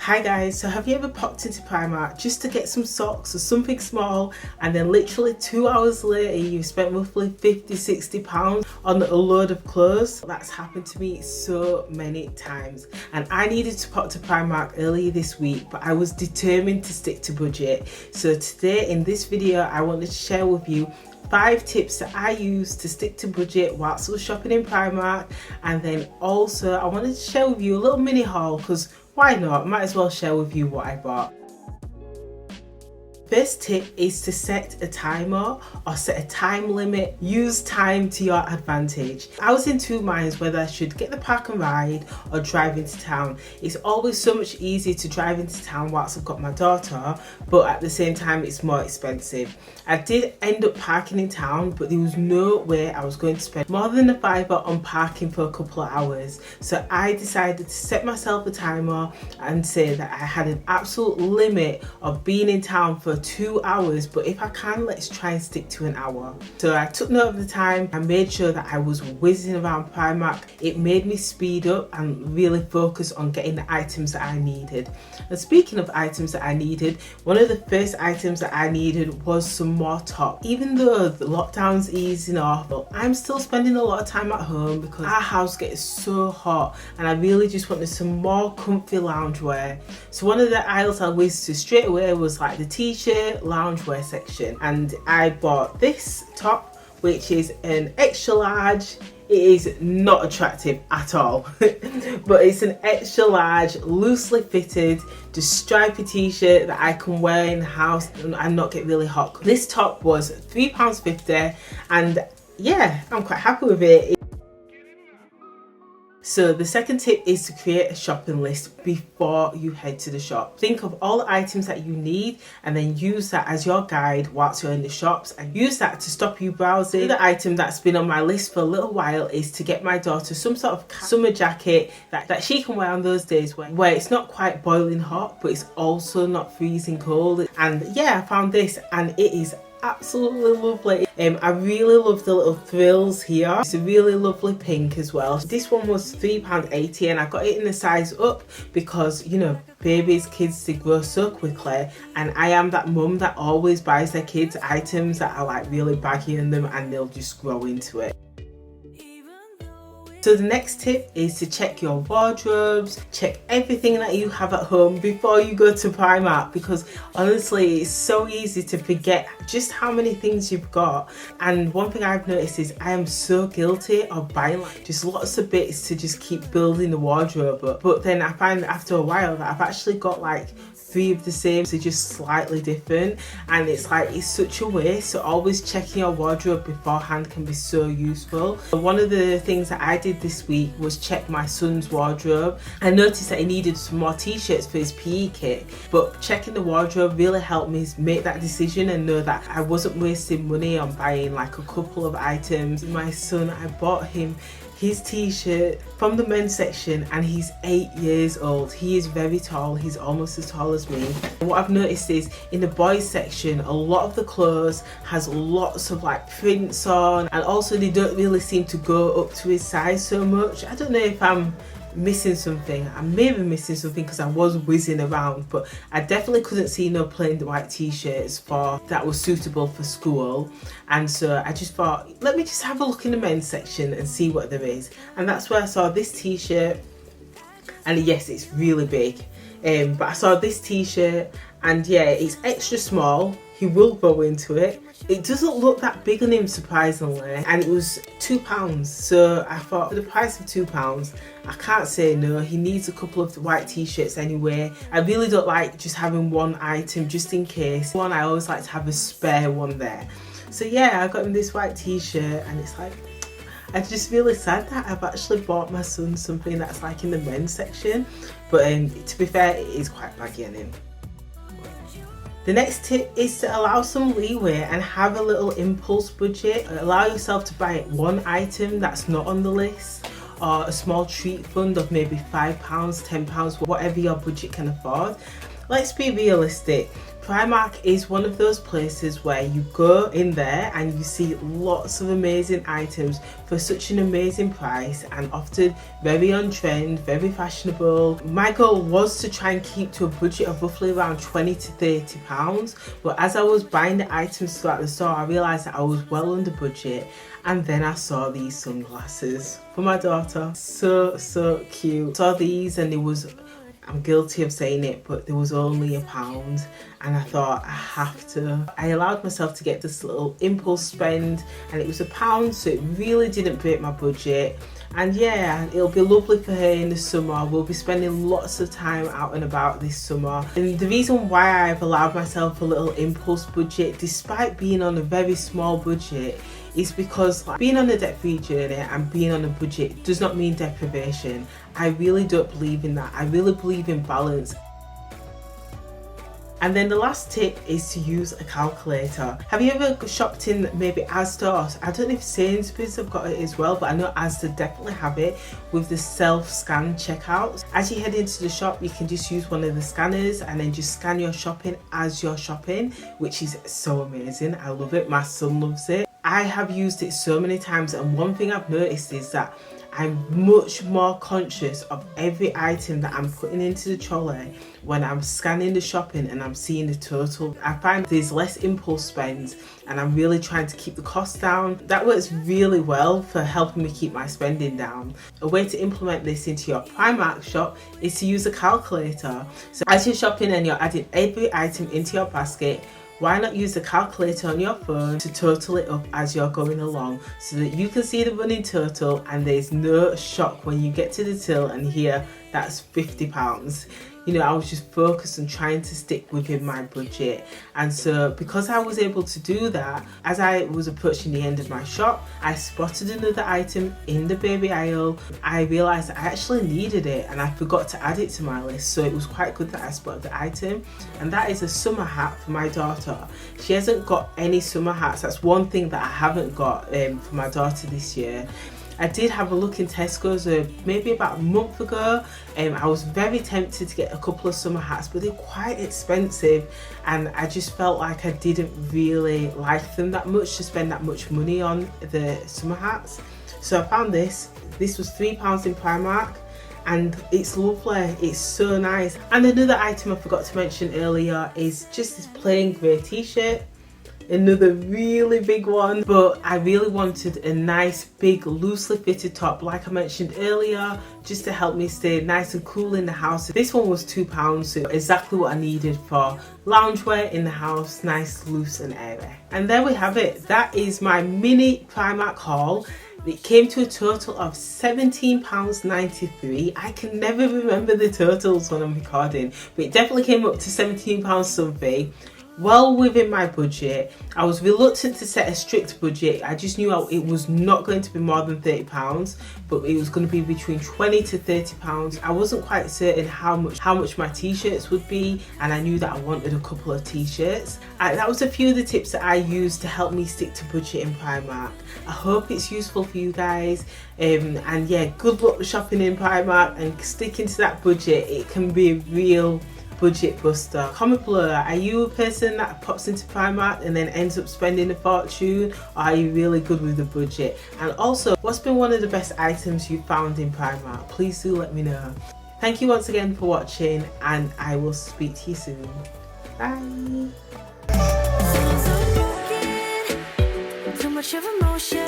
Hi guys, so have you ever popped into Primark just to get some socks or something small, and then literally 2 hours later you've spent roughly £50–60 on a load of clothes? That's happened to me so many times, and I needed to pop to Primark earlier this week, but I was determined to stick to budget. So today in this video I wanted to share with you 5 tips that I use to stick to budget whilst I was shopping in Primark, and then also I wanted to share with you a little mini haul because why not? Might as well share with you what I bought. First tip is to set a timer or set a time limit. Use time to your advantage. I was in two minds whether I should get the park and ride or drive into town. It's always so much easier to drive into town whilst I've got my daughter, but at the same time it's more expensive. I did end up parking in town, but there was no way I was going to spend more than £5 on parking for a couple of hours. So I decided to set myself a timer and say that I had an absolute limit of being in town for 2 hours, but if I can, let's try and stick to an hour. So I took note of the time. I made sure that I was whizzing around Primark. It made me speed up and really focus on getting the items that I needed. And speaking of items that I needed, one of the first items that I needed was some more top. Even though the lockdown's easing off, I'm still spending a lot of time at home because our house gets so hot, and I really just wanted some more comfy loungewear. So one of the aisles I whizzed to straight away was like the t-shirt loungewear section, and I bought this top, which is an extra large. It is not attractive at all but it's an extra large, loosely fitted, just stripy t-shirt that I can wear in the house and not get really hot. This top was £3.50, and yeah, I'm quite happy with it. So the second tip is to create a shopping list before you head to the shop. Think of all the items that you need and then use that as your guide whilst you're in the shops, and use that to stop you browsing. The item that's been on my list for a little while is to get my daughter some sort of summer jacket that she can wear on those days where it's not quite boiling hot, but it's also not freezing cold. And yeah, I found this and it is absolutely lovely. I really love the little frills here. It's a really lovely pink as well. This one was £3.80, and I got it in the size up because, you know, kids, they grow so quickly, and I am that mum that always buys their kids items that are like really baggy in them and they'll just grow into it. So the next tip is to check your wardrobes, check everything that you have at home before you go to Primark, because honestly it's so easy to forget just how many things you've got. And one thing I've noticed is I am so guilty of buying like just lots of bits to just keep building the wardrobe up, but then I find that after a while that I've actually got like 3 of the same, so just slightly different, and it's like it's such a waste. So always checking your wardrobe beforehand can be so useful. One of the things that I did this week was check my son's wardrobe. I noticed that he needed some more t-shirts for his PE kit, but checking the wardrobe really helped me make that decision and know that I wasn't wasting money on buying like a couple of items. My son, I bought him his t-shirt from the men's section, and he's 8 years old. He is very tall. He's almost as tall as me. And what I've noticed is in the boys section, a lot of the clothes has lots of like prints on, and also they don't really seem to go up to his size so much. I don't know if I'm missing something. I may be missing something because I was whizzing around, but I definitely couldn't see no plain white t-shirts that was suitable for school. And so I just thought, let me just have a look in the men's section and see what there is. And that's where I saw this t-shirt, and yes, it's really big, but I saw this t-shirt, and yeah, it's extra small. He will go into it. It doesn't look that big on him, surprisingly, and it was £2. So I thought, for the price of £2, I can't say no. He needs a couple of white t-shirts anyway. I really don't like just having one item just in case. I always like to have a spare one there. So yeah, I got him this white t-shirt, and it's like, I'm just really sad that I've actually bought my son something that's like in the men's section, but to be fair, it is quite baggy on him. The next tip is to allow some leeway and have a little impulse budget. Allow yourself to buy one item that's not on the list, or a small treat fund of maybe £5, £10, whatever your budget can afford. Let's be realistic. Primark is one of those places where you go in there and you see lots of amazing items for such an amazing price, and often very on trend, very fashionable. My goal was to try and keep to a budget of roughly around £20 to £30, but as I was buying the items throughout the store, I realised that I was well under budget. And then I saw these sunglasses for my daughter. So cute. Saw these and it was, I'm guilty of saying it, but there was only £1, and I thought I have to. I allowed myself to get this little impulse spend, and it was £1, so it really didn't break my budget. And yeah, it'll be lovely for her in the summer. We'll be spending lots of time out and about this summer. And the reason why I've allowed myself a little impulse budget, despite being on a very small budget, is because being on a debt-free journey and being on a budget does not mean deprivation. I really don't believe in that. I really believe in balance. And then the last tip is to use a calculator. Have you ever shopped in maybe Asda? I don't know if Sainsbury's have got it as well, but I know Asda definitely have it with the self-scan checkouts. As you head into the shop, you can just use one of the scanners and then just scan your shopping as you're shopping, which is so amazing. I love it. My son loves it. I have used it so many times, and one thing I've noticed is that I'm much more conscious of every item that I'm putting into the trolley when I'm scanning the shopping and I'm seeing the total. I find there's less impulse spends, and I'm really trying to keep the cost down. That works really well for helping me keep my spending down. A way to implement this into your Primark shop is to use a calculator. So as you're shopping and you're adding every item into your basket, why not use the calculator on your phone to total it up as you're going along, so that you can see the running total and there's no shock when you get to the till and hear that's £50. You know, I was just focused on trying to stick within my budget. And so because I was able to do that, as I was approaching the end of my shop, I spotted another item in the baby aisle. I realised I actually needed it and I forgot to add it to my list, so it was quite good that I spotted the item. And that is a summer hat for my daughter. She hasn't got any summer hats. That's one thing that I haven't got for my daughter this year. I did have a look in Tesco's maybe about a month ago. I was very tempted to get a couple of summer hats, but they're quite expensive, and I just felt like I didn't really like them that much to spend that much money on the summer hats. So I found this. This was £3 in Primark, and it's lovely. It's so nice. And another item I forgot to mention earlier is just this plain grey t-shirt. Another really big one, but I really wanted a nice big loosely fitted top, like I mentioned earlier, just to help me stay nice and cool in the house. This one was £2, so exactly what I needed for loungewear in the house, nice, loose and airy. And there we have it. That is my mini Primark haul. It came to a total of £17.93. I can never remember the totals when I'm recording, but it definitely came up to £17 something. Well within my budget. I was reluctant to set a strict budget. I just knew it was not going to be more than £30, but it was going to be between £20 to £30. I wasn't quite certain how much my t-shirts would be, and I knew that I wanted a couple of t-shirts. That was a few of the tips that I used to help me stick to budget in Primark. I hope it's useful for you guys. And yeah, good luck shopping in Primark and sticking to that budget. It can be a real budget buster. Comment below, are you a person that pops into Primark and then ends up spending a fortune, or are you really good with the budget? And also, what's been one of the best items you found in Primark? Please do let me know. Thank you once again for watching, and I will speak to you soon. Bye. Too much of emotion.